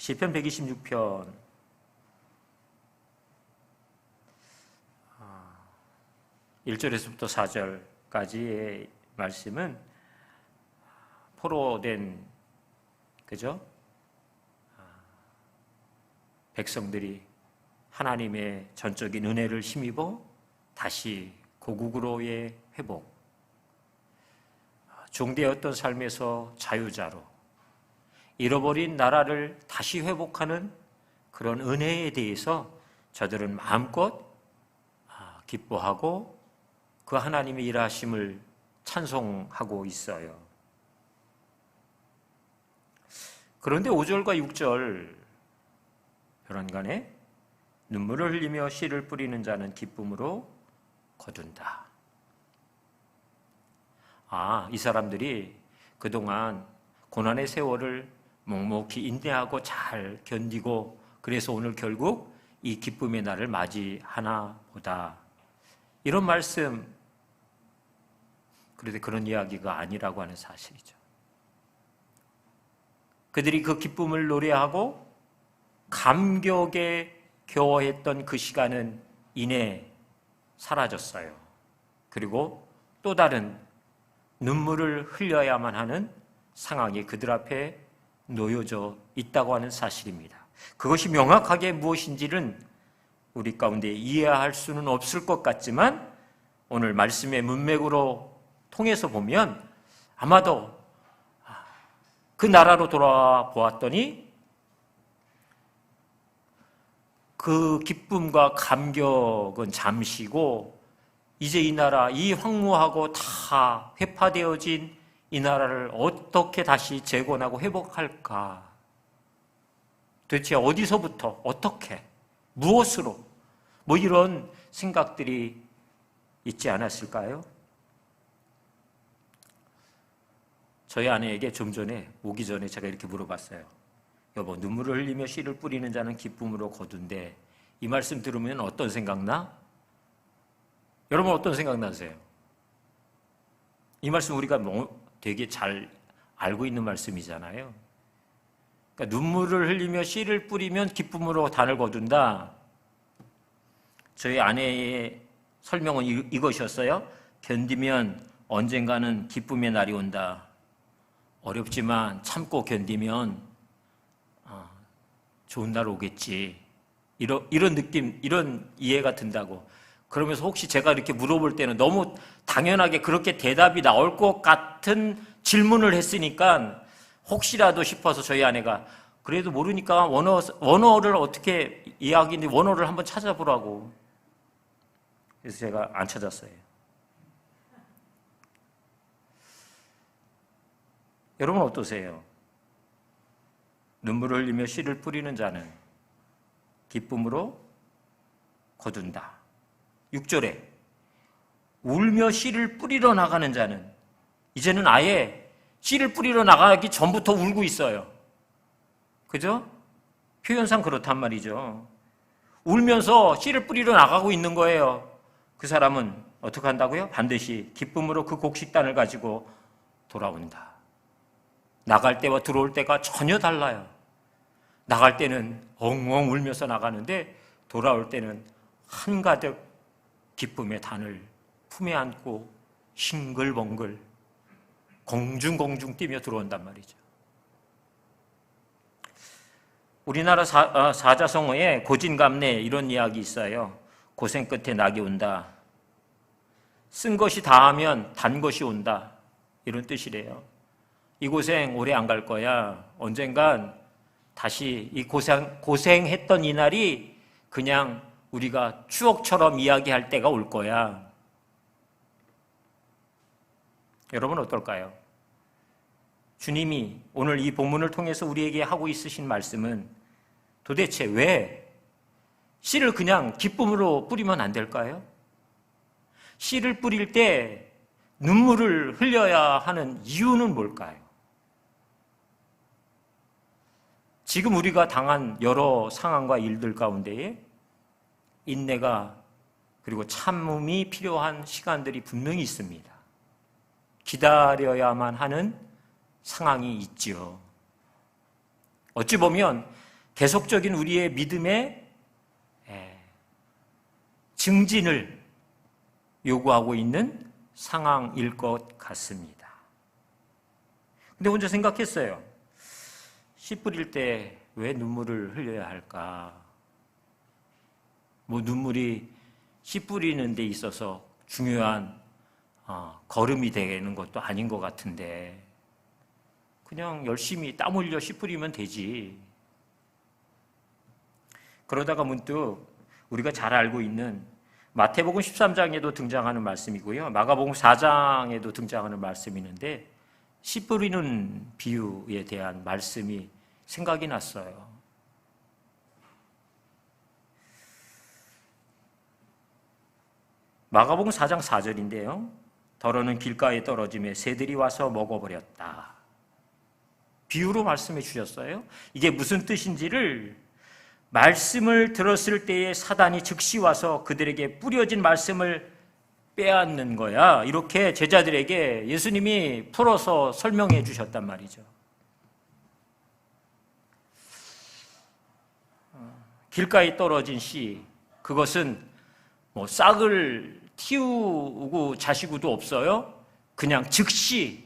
시편 126편 1절에서부터 4절까지의 말씀은 포로된 그죠? 백성들이 하나님의 전적인 은혜를 힘입어 다시 고국으로의 회복, 종되었던 삶에서 자유자로 잃어버린 나라를 다시 회복하는 그런 은혜에 대해서 저들은 마음껏 기뻐하고 그 하나님의 일하심을 찬송하고 있어요. 그런데 5절과 6절 요란간에 눈물을 흘리며 씨를 뿌리는 자는 기쁨으로 거둔다. 이 사람들이 그동안 고난의 세월을 묵묵히 인내하고 잘 견디고 그래서 오늘 결국 이 기쁨의 날을 맞이하나 보다. 이런 말씀, 그런데 그런 이야기가 아니라고 하는 사실이죠. 그들이 그 기쁨을 노래하고 감격에 겨워했던 그 시간은 이내 사라졌어요. 그리고 또 다른 눈물을 흘려야만 하는 상황이 그들 앞에 놓여져 있다고 하는 사실입니다. 그것이 명확하게 무엇인지는 우리 가운데 이해할 수는 없을 것 같지만 오늘 말씀의 문맥으로 통해서 보면 아마도 그 나라로 돌아와 보았더니 그 기쁨과 감격은 잠시고 이제 이 나라, 이 황무하고 다 회파되어진 이 나라를 어떻게 다시 재건하고 회복할까? 도대체 어디서부터, 어떻게, 무엇으로, 이런 생각들이 있지 않았을까요? 저희 아내에게 좀 전에, 오기 전에 제가 이렇게 물어봤어요. 여보, 눈물을 흘리며 씨를 뿌리는 자는 기쁨으로 거둔데 이 말씀 들으면 어떤 생각나? 여러분 어떤 생각 나세요? 이 말씀 우리가 되게 잘 알고 있는 말씀이잖아요. 그러니까 눈물을 흘리며 씨를 뿌리면 기쁨으로 단을 거둔다. 저희 아내의 설명은 이것이었어요. 견디면 언젠가는 기쁨의 날이 온다. 어렵지만 참고 견디면 좋은 날 오겠지. 이런 느낌, 이런 이해가 든다고. 그러면서 혹시 제가 이렇게 물어볼 때는 너무 당연하게 그렇게 대답이 나올 것 같은 질문을 했으니까 혹시라도 싶어서 저희 아내가 그래도 모르니까 원어를 어떻게 이야기인지 원어를 한번 찾아보라고. 그래서 제가 안 찾았어요. 여러분 어떠세요? 눈물을 흘리며 씨를 뿌리는 자는 기쁨으로 거둔다. 6절에 울며 씨를 뿌리러 나가는 자는 이제는 아예 씨를 뿌리러 나가기 전부터 울고 있어요. 그죠? 표현상 그렇단 말이죠. 울면서 씨를 뿌리러 나가고 있는 거예요. 그 사람은 어떻게 한다고요? 반드시 기쁨으로 그 곡식단을 가지고 돌아온다. 나갈 때와 들어올 때가 전혀 달라요. 나갈 때는 엉엉 울면서 나가는데 돌아올 때는 한가득 기쁨의 단을 품에 안고 싱글벙글 공중공중 뛰며 들어온단 말이죠. 우리나라 사자성어에 고진감래 이런 이야기 있어요. 고생 끝에 낙이 온다. 쓴 것이 다하면 단 것이 온다. 이런 뜻이래요. 이 고생 오래 안 갈 거야. 언젠간 다시 이 고생했던 이 날이 그냥 우리가 추억처럼 이야기할 때가 올 거야. 여러분 어떨까요? 주님이 오늘 이 본문을 통해서 우리에게 하고 있으신 말씀은 도대체 왜 씨를 그냥 기쁨으로 뿌리면 안 될까요? 씨를 뿌릴 때 눈물을 흘려야 하는 이유는 뭘까요? 지금 우리가 당한 여러 상황과 일들 가운데에 인내가 그리고 참음이 필요한 시간들이 분명히 있습니다. 기다려야만 하는 상황이 있지요. 어찌 보면 계속적인 우리의 믿음의 증진을 요구하고 있는 상황일 것 같습니다. 근데 혼자 생각했어요. 씨 뿌릴 때 왜 눈물을 흘려야 할까? 뭐 눈물이 씨 뿌리는 데 있어서 중요한 걸음이 되는 것도 아닌 것 같은데 그냥 열심히 땀 흘려 씨 뿌리면 되지. 그러다가 문득 우리가 잘 알고 있는 마태복음 13장에도 등장하는 말씀이고요, 마가복음 4장에도 등장하는 말씀이 있는데 씨 뿌리는 비유에 대한 말씀이 생각이 났어요. 마가복음 4장 4절인데요. 더러는 길가에 떨어지며 새들이 와서 먹어버렸다. 비유로 말씀해 주셨어요. 이게 무슨 뜻인지를 말씀을 들었을 때에 사단이 즉시 와서 그들에게 뿌려진 말씀을 빼앗는 거야. 이렇게 제자들에게 예수님이 풀어서 설명해 주셨단 말이죠. 길가에 떨어진 씨, 그것은 뭐 싹을 틔우고 자시고도 없어요. 그냥 즉시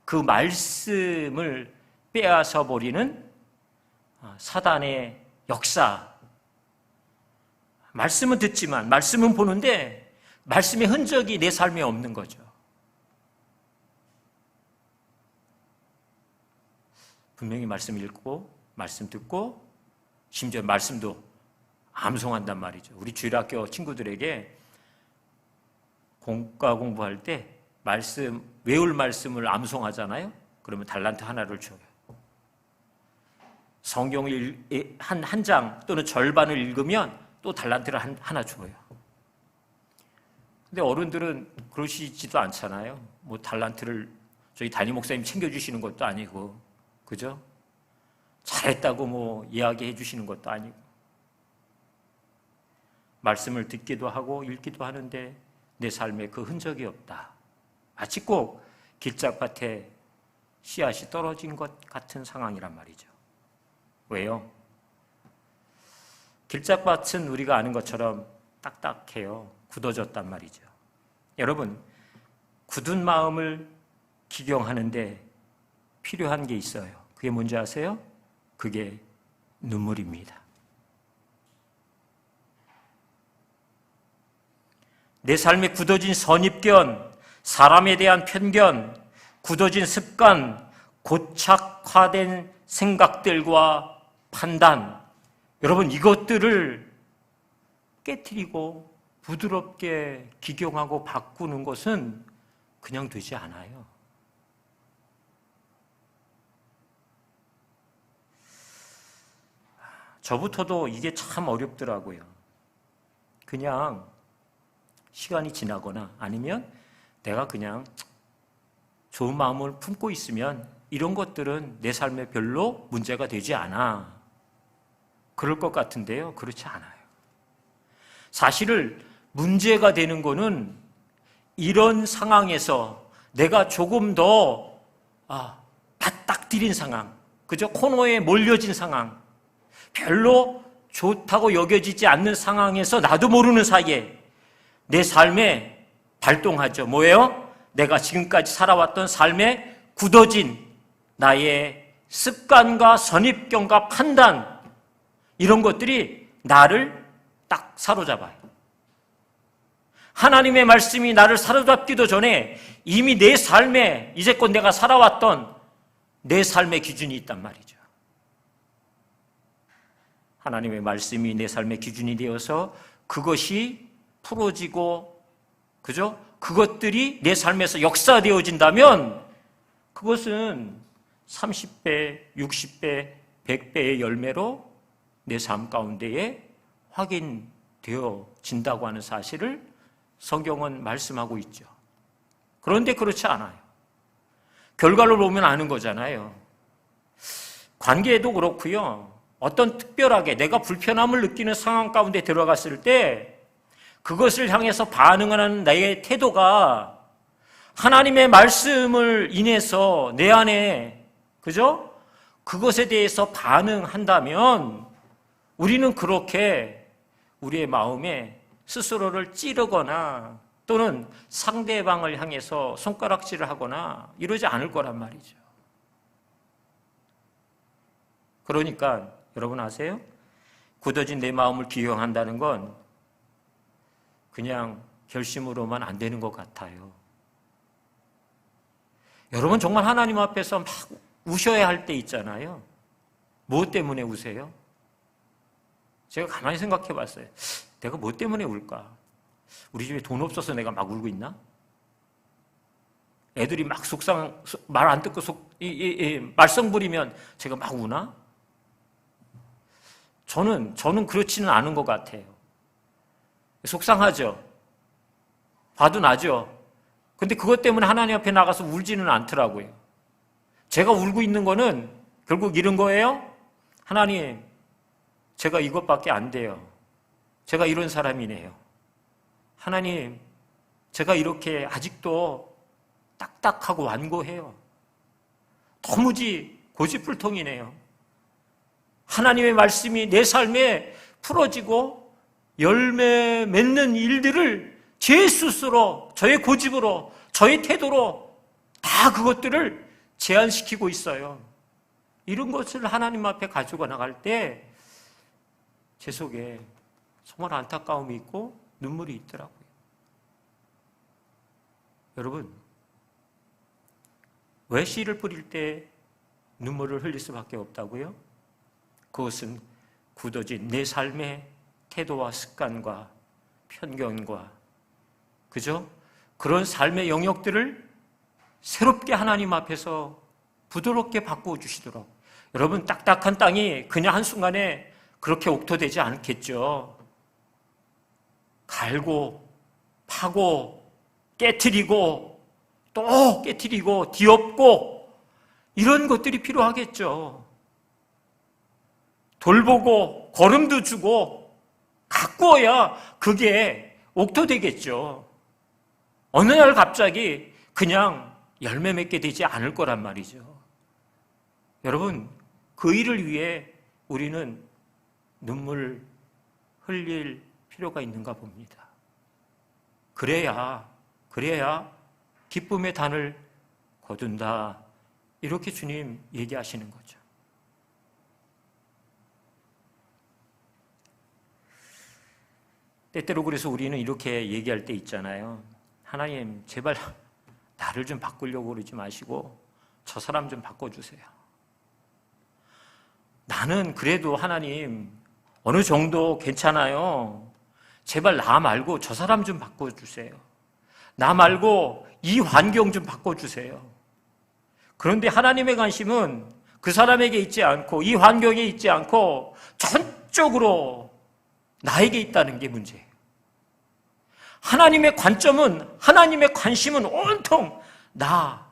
그 말씀을 빼앗아 버리는 사단의 역사. 말씀은 듣지만, 말씀은 보는데 말씀의 흔적이 내 삶에 없는 거죠. 분명히 말씀 읽고 말씀 듣고 심지어 말씀도 암송한단 말이죠. 우리 주일학교 친구들에게 공과 공부할 때 말씀, 외울 말씀을 암송하잖아요. 그러면 달란트 하나를 줘요. 성경을 한 장 또는 절반을 읽으면 또 달란트를 하나 줘요. 근데 어른들은 그러시지도 않잖아요. 뭐 달란트를 저희 담임 목사님 챙겨주시는 것도 아니고, 그죠? 잘했다고 뭐 이야기해 주시는 것도 아니고, 말씀을 듣기도 하고 읽기도 하는데 내 삶에 그 흔적이 없다. 마치 꼭 길짝밭에 씨앗이 떨어진 것 같은 상황이란 말이죠. 왜요? 길짝밭은 우리가 아는 것처럼 딱딱해요. 굳어졌단 말이죠. 여러분, 굳은 마음을 기경하는데 필요한 게 있어요. 그게 뭔지 아세요? 그게 눈물입니다. 내 삶에 굳어진 선입견, 사람에 대한 편견, 굳어진 습관, 고착화된 생각들과 판단, 여러분 이것들을 깨트리고 부드럽게 기경하고 바꾸는 것은 그냥 되지 않아요. 저부터도 이게 참 어렵더라고요. 그냥 시간이 지나거나 아니면 내가 그냥 좋은 마음을 품고 있으면 이런 것들은 내 삶에 별로 문제가 되지 않아. 그럴 것 같은데요. 그렇지 않아요. 사실은 문제가 되는 거는 이런 상황에서 내가 조금 더 맞닥뜨린 상황, 그죠? 코너에 몰려진 상황, 별로 좋다고 여겨지지 않는 상황에서 나도 모르는 사이에 내 삶에 발동하죠. 뭐예요? 내가 지금까지 살아왔던 삶에 굳어진 나의 습관과 선입견과 판단, 이런 것들이 나를 딱 사로잡아요. 하나님의 말씀이 나를 사로잡기도 전에 이미 내 삶에 이제껏 내가 살아왔던 내 삶의 기준이 있단 말이죠. 하나님의 말씀이 내 삶의 기준이 되어서 그것이 풀어지고, 그죠? 그것들이 내 삶에서 역사되어진다면 그것은 30배, 60배, 100배의 열매로 내 삶 가운데에 확인되어진다고 하는 사실을 성경은 말씀하고 있죠. 그런데 그렇지 않아요. 결과를 보면 아는 거잖아요. 관계에도 그렇고요. 어떤 특별하게 내가 불편함을 느끼는 상황 가운데 들어갔을 때 그것을 향해서 반응하는 나의 태도가 하나님의 말씀을 인해서 내 안에, 그죠? 그것에 대해서 반응한다면 우리는 그렇게 우리의 마음에 스스로를 찌르거나 또는 상대방을 향해서 손가락질을 하거나 이러지 않을 거란 말이죠. 그러니까 여러분 아세요? 굳어진 내 마음을 기용한다는 건 그냥 결심으로만 안 되는 것 같아요. 여러분 정말 하나님 앞에서 막 우셔야 할 때 있잖아요. 무엇 때문에 우세요? 제가 가만히 생각해 봤어요. 내가 뭐 때문에 울까? 우리 집에 돈 없어서 내가 막 울고 있나? 애들이 막 말 안 듣고 말썽 부리면 제가 막 우나? 저는 그렇지는 않은 것 같아요. 속상하죠? 화도 나죠? 근데 그것 때문에 하나님 앞에 나가서 울지는 않더라고요. 제가 울고 있는 거는 결국 이런 거예요. 하나님, 제가 이것밖에 안 돼요. 제가 이런 사람이네요. 하나님, 제가 이렇게 아직도 딱딱하고 완고해요. 도무지 고집불통이네요. 하나님의 말씀이 내 삶에 풀어지고 열매 맺는 일들을 제 스스로, 저의 고집으로, 저의 태도로 다 그것들을 제한시키고 있어요. 이런 것을 하나님 앞에 가지고 나갈 때 제 속에 정말 안타까움이 있고 눈물이 있더라고요. 여러분, 왜 씨를 뿌릴 때 눈물을 흘릴 수밖에 없다고요? 그것은 굳어진 내 삶의 태도와 습관과 편견과 그죠? 그런 삶의 영역들을 새롭게 하나님 앞에서 부드럽게 바꾸어 주시도록. 여러분, 딱딱한 땅이 그냥 한순간에 그렇게 옥토되지 않겠죠. 갈고 파고 깨트리고 또 깨트리고 뒤엎고 이런 것들이 필요하겠죠. 돌보고 거름도 주고 가꾸어야 그게 옥토되겠죠. 어느 날 갑자기 그냥 열매 맺게 되지 않을 거란 말이죠. 여러분, 그 일을 위해 우리는 눈물 흘릴 필요가 있는가 봅니다. 그래야 기쁨의 단을 거둔다. 이렇게 주님 얘기하시는 거죠. 때때로 그래서 우리는 이렇게 얘기할 때 있잖아요. 하나님, 제발 나를 좀 바꾸려고 그러지 마시고 저 사람 좀 바꿔주세요. 나는 그래도 하나님 어느 정도 괜찮아요. 제발 나 말고 저 사람 좀 바꿔주세요. 나 말고 이 환경 좀 바꿔주세요. 그런데 하나님의 관심은 그 사람에게 있지 않고 이 환경에 있지 않고 전적으로 나에게 있다는 게 문제예요. 하나님의 관점은, 하나님의 관심은 온통 나,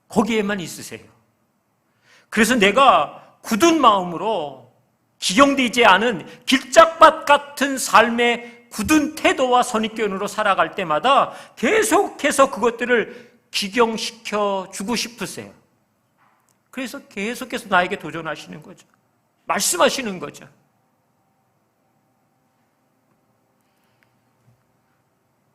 거기에만 있으세요. 그래서 내가 굳은 마음으로 기경되지 않은 길짝밭 같은 삶의 굳은 태도와 선입견으로 살아갈 때마다 계속해서 그것들을 기경시켜 주고 싶으세요. 그래서 계속해서 나에게 도전하시는 거죠. 말씀하시는 거죠.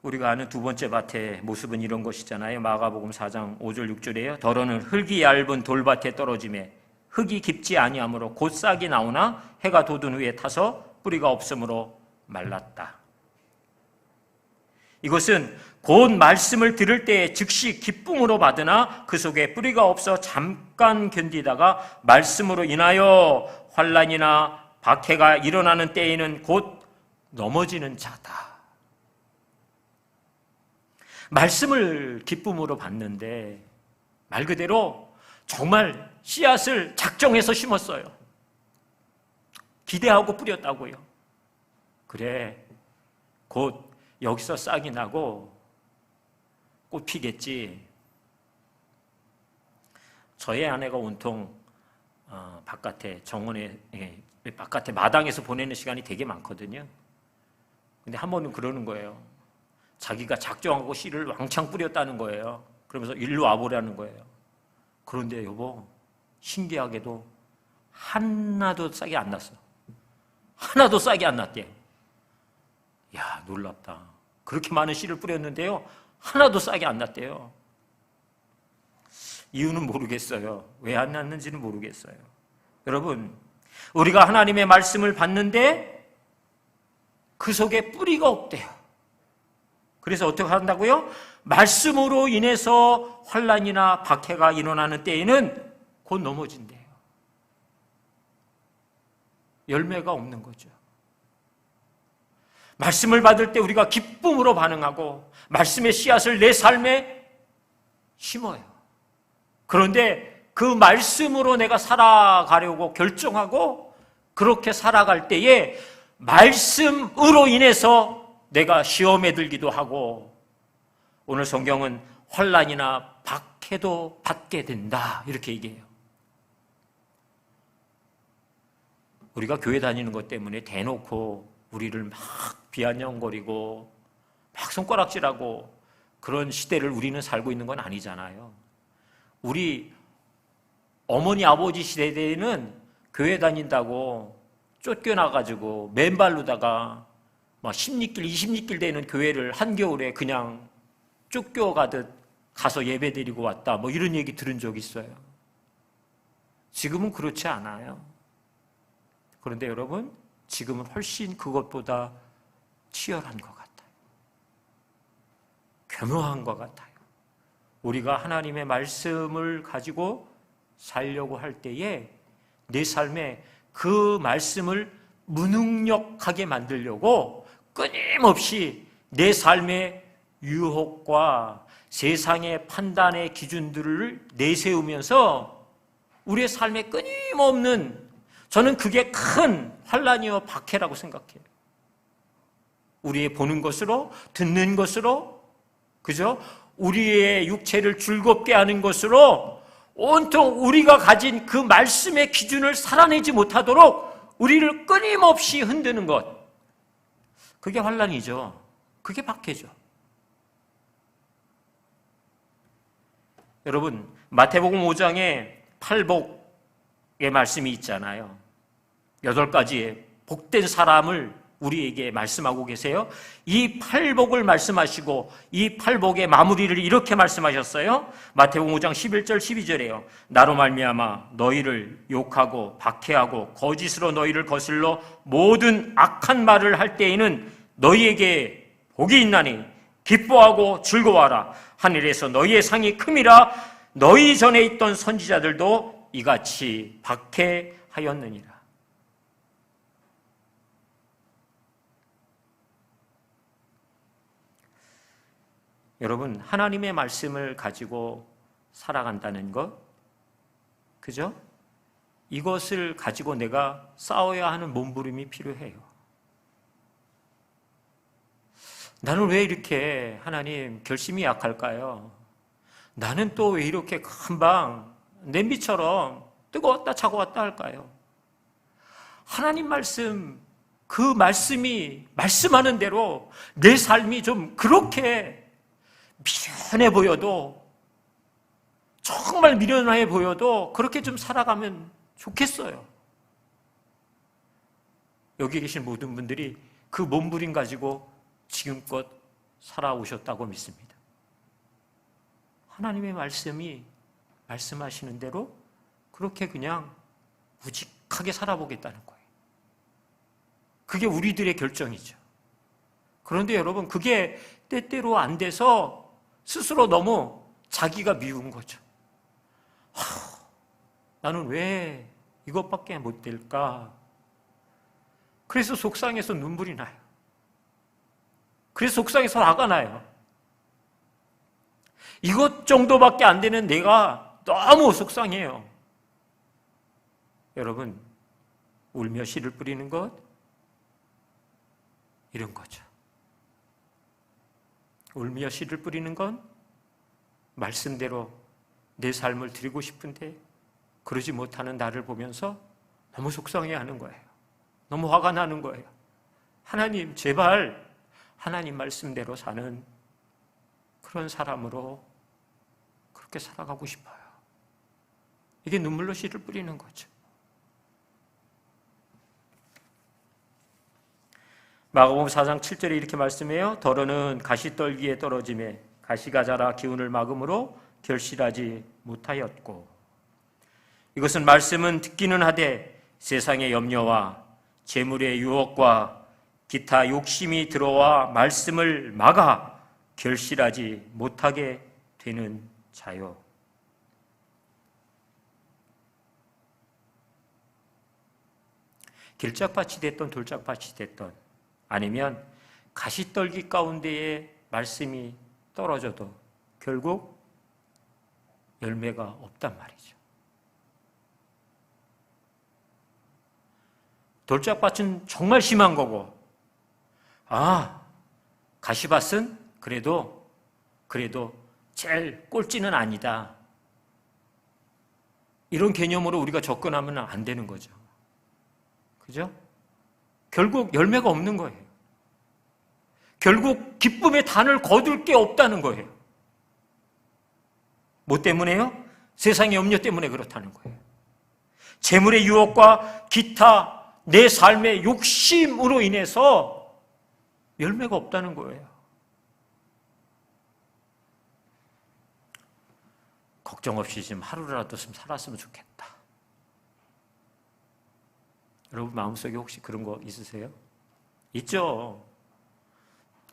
우리가 아는 두 번째 밭의 모습은 이런 것이잖아요. 마가복음 4장 5절 6절에요. 더러는 흙이 얇은 돌밭에 떨어지매 흙이 깊지 아니하므로 곧 싹이 나오나 해가 돋은 후에 타서 뿌리가 없으므로 말랐다. 이것은 곧 말씀을 들을 때에 즉시 기쁨으로 받으나 그 속에 뿌리가 없어 잠깐 견디다가 말씀으로 인하여 환난이나 박해가 일어나는 때에는 곧 넘어지는 자다. 말씀을 기쁨으로 받는데 말 그대로 정말 씨앗을 작정해서 심었어요. 기대하고 뿌렸다고요. 그래, 곧 여기서 싹이 나고 꽃 피겠지. 저희 아내가 온통 바깥에 정원에 바깥에 마당에서 보내는 시간이 되게 많거든요. 근데 한 번은 그러는 거예요. 자기가 작정하고 씨를 왕창 뿌렸다는 거예요. 그러면서 일로 와보라는 거예요. 그런데 여보, 신기하게도 하나도 싹이 안 났어. 하나도 싹이 안 났대요. 야, 놀랍다. 그렇게 많은 씨를 뿌렸는데요, 하나도 싹이 안 났대요. 이유는 모르겠어요. 왜 안 났는지는 모르겠어요. 여러분, 우리가 하나님의 말씀을 받는데 그 속에 뿌리가 없대요. 그래서 어떻게 한다고요? 말씀으로 인해서 환난이나 박해가 일어나는 때에는 곧 넘어진대요. 열매가 없는 거죠. 말씀을 받을 때 우리가 기쁨으로 반응하고 말씀의 씨앗을 내 삶에 심어요. 그런데 그 말씀으로 내가 살아가려고 결정하고 그렇게 살아갈 때에 말씀으로 인해서 내가 시험에 들기도 하고 오늘 성경은 환난이나 박해도 받게 된다 이렇게 얘기해요. 우리가 교회 다니는 것 때문에 대놓고 우리를 막 비아냥거리고 막 손가락질하고 그런 시대를 우리는 살고 있는 건 아니잖아요. 우리 어머니 아버지 시대에는 교회 다닌다고 쫓겨나가지고 맨발로다가 막 10리길 20리길 되는 교회를 한겨울에 그냥 쫓겨가듯 가서 예배 드리고 왔다 뭐 이런 얘기 들은 적 있어요. 지금은 그렇지 않아요. 그런데 여러분, 지금은 훨씬 그것보다 치열한 것 같아요. 교묘한 것 같아요. 우리가 하나님의 말씀을 가지고 살려고 할 때에 내 삶에 그 말씀을 무능력하게 만들려고 끊임없이 내 삶의 유혹과 세상의 판단의 기준들을 내세우면서 우리의 삶에 끊임없는, 저는 그게 큰 환난이요 박해라고 생각해요. 우리의 보는 것으로, 듣는 것으로, 그죠? 우리의 육체를 즐겁게 하는 것으로 온통 우리가 가진 그 말씀의 기준을 살아내지 못하도록 우리를 끊임없이 흔드는 것, 그게 환난이죠. 그게 박해죠. 여러분, 마태복음 5장에 팔복의 말씀이 있잖아요. 8가지의 복된 사람을 우리에게 말씀하고 계세요. 이 팔복을 말씀하시고 이 팔복의 마무리를 이렇게 말씀하셨어요. 마태복음 5장 11절 12절에요. 나로 말미암아 너희를 욕하고 박해하고 거짓으로 너희를 거슬러 모든 악한 말을 할 때에는 너희에게 복이 있나니 기뻐하고 즐거워하라. 하늘에서 너희의 상이 큼이라. 너희 전에 있던 선지자들도 이같이 박해하였느니라. 여러분, 하나님의 말씀을 가지고 살아간다는 것, 그죠? 이것을 가지고 내가 싸워야 하는 몸부림이 필요해요. 나는 왜 이렇게 하나님 결심이 약할까요? 나는 또 왜 이렇게 금방 냄비처럼 뜨거웠다 차가웠다 할까요? 하나님 말씀, 그 말씀이 말씀하는 대로 내 삶이 좀 그렇게 미련해 보여도, 정말 미련해 보여도 그렇게 좀 살아가면 좋겠어요. 여기 계신 모든 분들이 그 몸부림 가지고 지금껏 살아오셨다고 믿습니다. 하나님의 말씀이 말씀하시는 대로 그렇게 그냥 우직하게 살아보겠다는 거예요. 그게 우리들의 결정이죠. 그런데 여러분, 그게 때때로 안 돼서 스스로 너무 자기가 미운 거죠. 나는 왜 이것밖에 못 될까? 그래서 속상해서 눈물이 나요. 그래서 속상해서 화가 나요. 이것 정도밖에 안 되는 내가 너무 속상해요. 여러분, 울며 씨를 뿌리는 것, 이런 거죠. 울며 씨를 뿌리는 건 말씀대로 내 삶을 드리고 싶은데 그러지 못하는 나를 보면서 너무 속상해하는 거예요. 너무 화가 나는 거예요. 하나님, 제발 하나님 말씀대로 사는 그런 사람으로 그렇게 살아가고 싶어요. 이게 눈물로 씨를 뿌리는 거죠. 마가복음 4장 7절에 이렇게 말씀해요. 더러는 가시떨기에 떨어짐에 가시가 자라 기운을 막음으로 결실하지 못하였고, 이것은 말씀은 듣기는 하되 세상의 염려와 재물의 유혹과 기타 욕심이 들어와 말씀을 막아 결실하지 못하게 되는 자요. 길짝밭이 됐던 돌짝밭이 됐던, 아니면 가시떨기 가운데에 말씀이 떨어져도 결국 열매가 없단 말이죠. 돌짝밭은 정말 심한 거고, 가시밭은 그래도 제일 꼴찌는 아니다, 이런 개념으로 우리가 접근하면 안 되는 거죠. 그죠? 결국 열매가 없는 거예요. 결국 기쁨의 단을 거둘 게 없다는 거예요. 뭐 때문에요? 세상의 염려 때문에 그렇다는 거예요. 재물의 유혹과 기타 내 삶의 욕심으로 인해서 열매가 없다는 거예요. 걱정 없이 지금 하루라도 좀 살았으면 좋겠다. 여러분 마음속에 혹시 그런 거 있으세요? 있죠.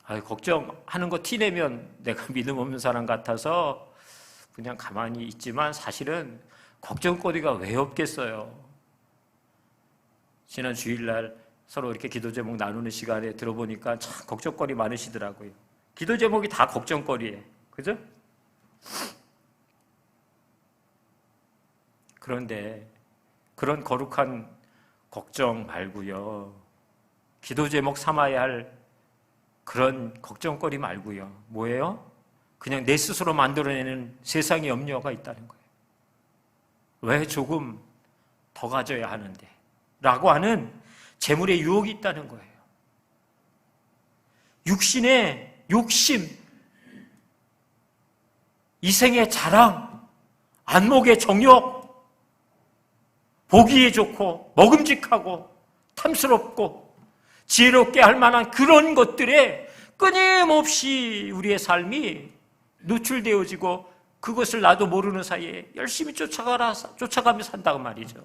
걱정하는 거 티내면 내가 믿음 없는 사람 같아서 그냥 가만히 있지만 사실은 걱정거리가 왜 없겠어요. 지난 주일날 서로 이렇게 기도 제목 나누는 시간에 들어보니까 참 걱정거리 많으시더라고요. 기도 제목이 다 걱정거리예요. 그죠? 그런데 그런 거룩한 걱정 말고요, 기도 제목 삼아야 할 그런 걱정거리 말고요, 뭐예요? 그냥 내 스스로 만들어내는 세상의 염려가 있다는 거예요. 왜 조금 더 가져야 하는데? 라고 하는 재물의 유혹이 있다는 거예요. 육신의 욕심, 이생의 자랑, 안목의 정욕, 보기에 좋고 먹음직하고 탐스럽고 지혜롭게 할 만한 그런 것들에 끊임없이 우리의 삶이 노출되어지고 그것을 나도 모르는 사이에 열심히 쫓아가며 산다고 말이죠.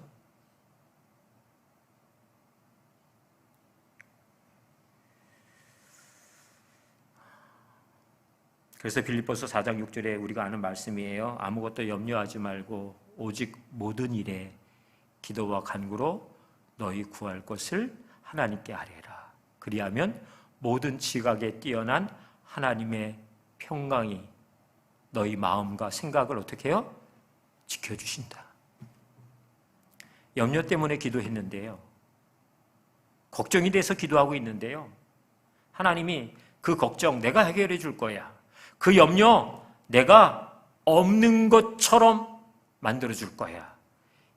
그래서 빌립보서 4장 6절에 우리가 아는 말씀이에요. 아무것도 염려하지 말고 오직 모든 일에 기도와 간구로 너희 구할 것을 하나님께 아뢰라. 그리하면 모든 지각에 뛰어난 하나님의 평강이 너희 마음과 생각을 어떻게 해요? 지켜주신다. 염려 때문에 기도했는데요, 걱정이 돼서 기도하고 있는데요, 하나님이 그 걱정 내가 해결해 줄 거야, 그 염려 내가 없는 것처럼 만들어 줄 거야,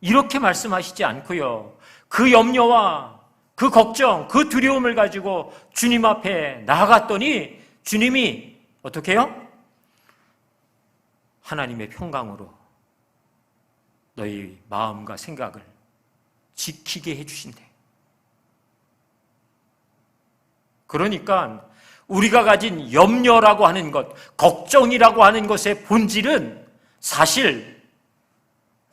이렇게 말씀하시지 않고요, 그 염려와 그 걱정, 그 두려움을 가지고 주님 앞에 나아갔더니 주님이 어떻게 해요? 하나님의 평강으로 너희 마음과 생각을 지키게 해주신대. 그러니까 우리가 가진 염려라고 하는 것, 걱정이라고 하는 것의 본질은 사실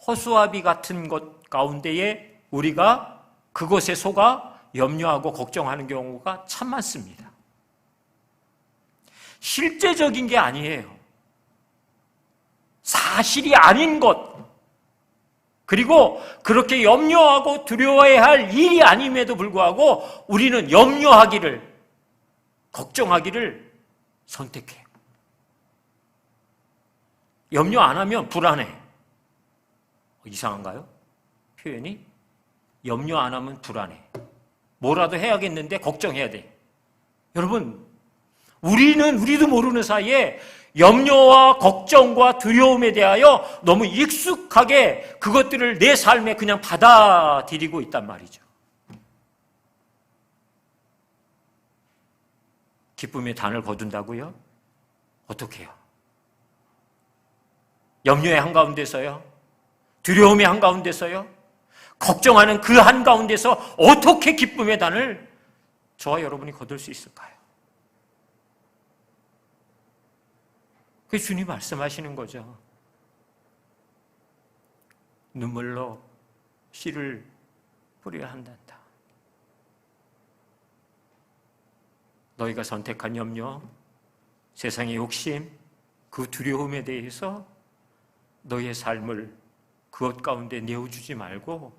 허수아비 같은 것 가운데에 우리가 그것에 속아 염려하고 걱정하는 경우가 참 많습니다. 실제적인 게 아니에요. 사실이 아닌 것, 그리고 그렇게 염려하고 두려워해야 할 일이 아님에도 불구하고 우리는 염려하기를, 걱정하기를 선택해요. 염려 안 하면 불안해. 이상한가요? 표현이? 염려 안 하면 불안해. 뭐라도 해야겠는데 걱정해야 돼. 여러분, 우리도 모르는 사이에 염려와 걱정과 두려움에 대하여 너무 익숙하게 그것들을 내 삶에 그냥 받아들이고 있단 말이죠. 기쁨의 단을 거둔다고요? 어떻게 해요? 염려의 한가운데서요? 두려움의 한가운데서요, 걱정하는 그 한가운데서 어떻게 기쁨의 단을 저와 여러분이 거둘 수 있을까요? 그게 주님 말씀하시는 거죠. 눈물로 씨를 뿌려야 한단다. 너희가 선택한 염려, 세상의 욕심, 그 두려움에 대해서 너희의 삶을 그것 가운데 내어주지 말고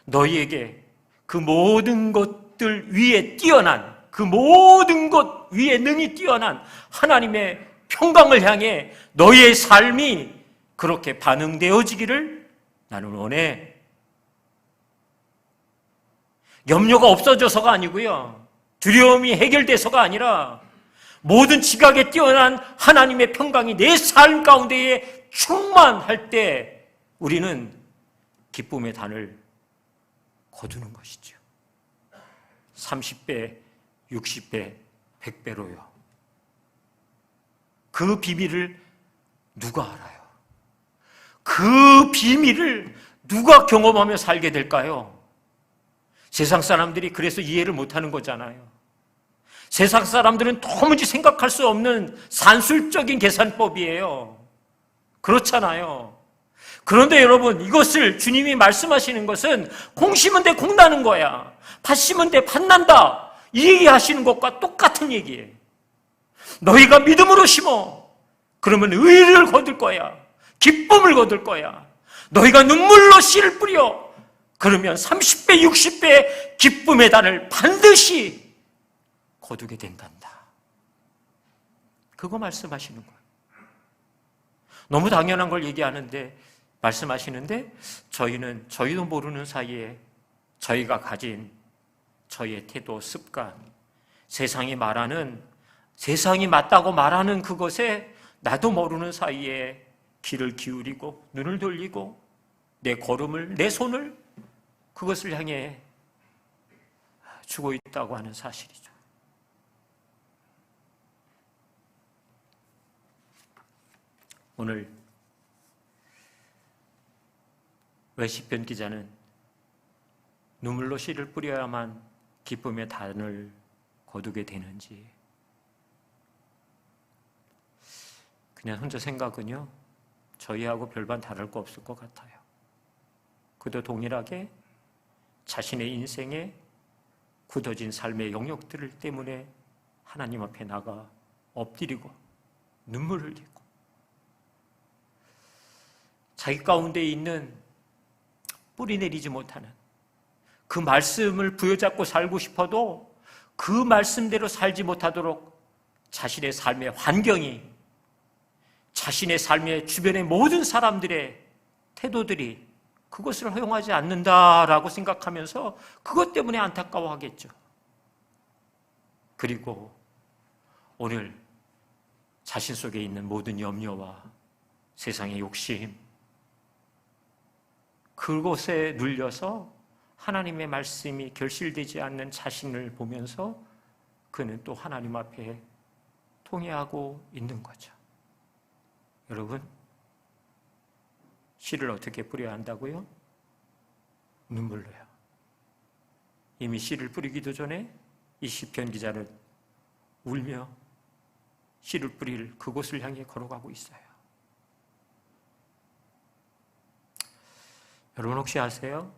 너희에게 그 모든 것들 위에 뛰어난, 그 모든 것 위에 능히 뛰어난 하나님의 평강을 향해 너희의 삶이 그렇게 반응되어지기를 나는 원해. 염려가 없어져서가 아니고요, 두려움이 해결돼서가 아니라 모든 지각에 뛰어난 하나님의 평강이 내 삶 가운데에 충만할 때 우리는 기쁨의 단을 거두는 것이죠. 30배, 60배, 100배로요. 그 비밀을 누가 알아요? 그 비밀을 누가 경험하며 살게 될까요? 세상 사람들이 그래서 이해를 못하는 거잖아요. 세상 사람들은 도무지 생각할 수 없는 산술적인 계산법이에요. 그렇잖아요. 그런데 여러분, 이것을 주님이 말씀하시는 것은 공 심은 데 공 나는 거야, 팥 심은 데 팥 난다, 이 얘기하시는 것과 똑같은 얘기예요. 너희가 믿음으로 심어, 그러면 의를 거둘 거야, 기쁨을 거둘 거야. 너희가 눈물로 씨를 뿌려, 그러면 30배, 60배의 기쁨의 단을 반드시 거두게 된단다. 그거 말씀하시는 거예요. 너무 당연한 걸 얘기하는데, 말씀하시는데, 저희도 모르는 사이에 저희가 가진 저희의 태도, 습관, 세상이 맞다고 말하는 그것에 나도 모르는 사이에 귀를 기울이고 눈을 돌리고 내 걸음을, 내 손을 그것을 향해 주고 있다고 하는 사실이죠. 오늘 왜 시편 기자는 눈물로 씨를 뿌려야만 기쁨의 단을 거두게 되는지, 그냥 혼자 생각은요, 저희하고 별반 다를 거 없을 것 같아요. 그도 동일하게 자신의 인생에 굳어진 삶의 영역들 때문에 하나님 앞에 나가 엎드리고 눈물을 흘리고 자기 가운데 있는 뿌리 내리지 못하는 그 말씀을 부여잡고 살고 싶어도 그 말씀대로 살지 못하도록 자신의 삶의 환경이, 자신의 삶의 주변의 모든 사람들의 태도들이 그것을 허용하지 않는다라고 생각하면서 그것 때문에 안타까워하겠죠. 그리고 오늘 자신 속에 있는 모든 염려와 세상의 욕심, 그곳에 눌려서 하나님의 말씀이 결실되지 않는 자신을 보면서 그는 또 하나님 앞에 통회하고 있는 거죠. 여러분, 씨를 어떻게 뿌려야 한다고요? 눈물로요. 이미 씨를 뿌리기도 전에 이 시편 기자는 울며 씨를 뿌릴 그곳을 향해 걸어가고 있어요. 여러분 혹시 아세요?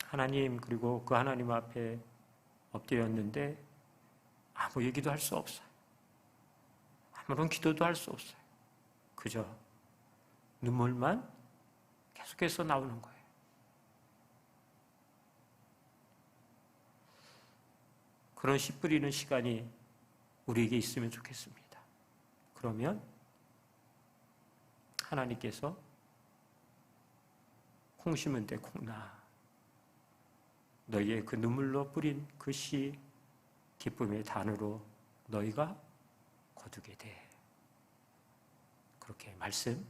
하나님, 그리고 그 하나님 앞에 엎드렸는데 아무 얘기도 할 수 없어요. 아무런 기도도 할 수 없어요. 그저 눈물만 계속해서 나오는 거예요. 그런 씨 뿌리는 시간이 우리에게 있으면 좋겠습니다. 그러면 하나님께서 콩 심은 데 콩 나, 너희의 그 눈물로 뿌린 그 씨 기쁨의 단으로 너희가 거두게 돼. 그렇게 말씀하십니다.